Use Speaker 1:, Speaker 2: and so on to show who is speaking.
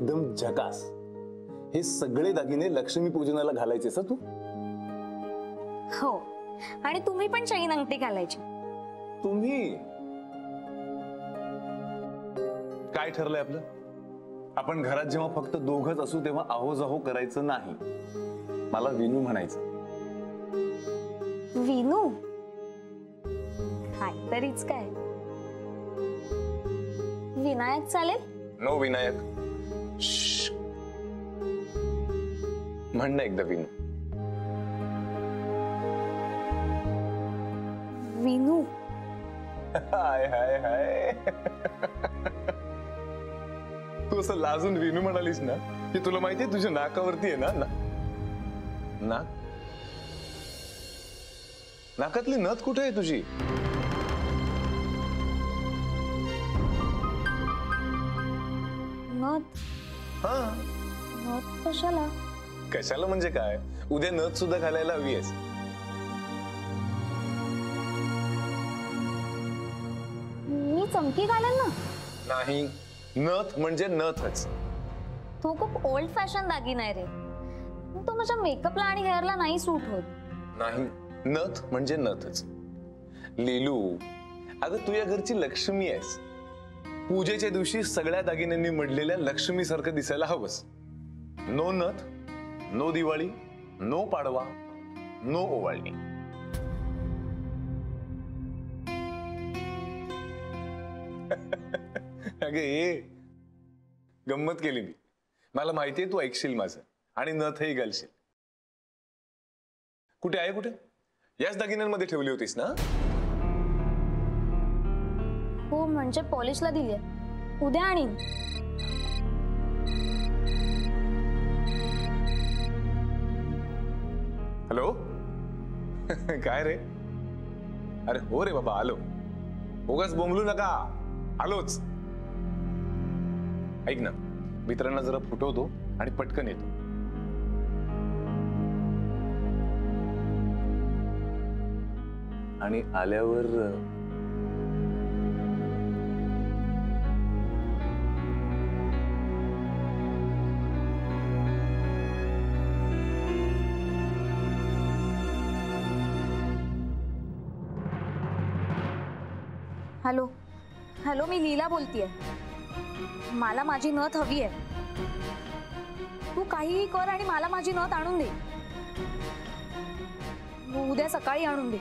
Speaker 1: एकदम झकास. हे सगळे दागिने लक्ष्मी पूजनाला घालायचे तू?
Speaker 2: हो, आणि तुम्ही पण चैन अंगठी घालायची.
Speaker 1: तुम्ही काय ठरलंय आपलं? आपण घरात जेव्हा फक्त दोघच असू तेव्हा आहो करायचं नाही. मला विनू म्हणायचं.
Speaker 2: विनू? काहीतरीच काय. विनायक चालेल?
Speaker 1: नो विनायक. म्हण ना एकदा विनू.
Speaker 2: विनू.
Speaker 1: हाय हाय हाय. तू असं लाजून विनू म्हणालीस ना की तुला माहितीये तुझ्या नाकावरती आहे ना नाक. नाकातली नथ कुठे आहे तुझी?
Speaker 2: नथ?
Speaker 1: हा.
Speaker 2: नथ कशाला?
Speaker 1: कशाला म्हणजे काय? उद्या नथ सुद्धा घालायला हवी आहेस.
Speaker 2: मी चमकी घालेन ना.
Speaker 1: नाही, नथ म्हणजे नथच.
Speaker 2: तो खूप ओल्ड फॅशन दागिना आहे रे. तो माझ्या मेकअपला आणि हेअरला नाही सूट होत.
Speaker 1: नाही, नथ म्हणजे नथच. लीलू, अगं तू या घरची लक्ष्मी आहेस. पूजेच्या दिवशी सगळ्या दागिन्यांनी मडलेल्या लक्ष्मी सारखं दिसायला हवंस. नो नथ, no Diwali, no Padwa, no ओवाळणी. अगे ये गंमत केली मी. मला माहितीये तू ऐकशील माझं आणि नथही घालशील. कुठे आहे? कुठे? याच दागिन्यांमध्ये ठेवली होतीस ना?
Speaker 2: हो, म्हणजे पॉलिशला दिली. उद्या आणीन.
Speaker 1: हॅलो. काय रे? अरे हो रे बाबा, आलो. उगाच बोंबलू नका, आलोच. ऐक ना, मित्रांना जरा फुटवतो आणि पटकन येतो. आणि आल्यावर
Speaker 2: हॅलो. हॅलो, मी लीला बोलतेय. मला माझी नथ हवी आहे. तू काहीही कर आणि मला माझी नथ आणून दे. उद्या सकाळी आणून दे.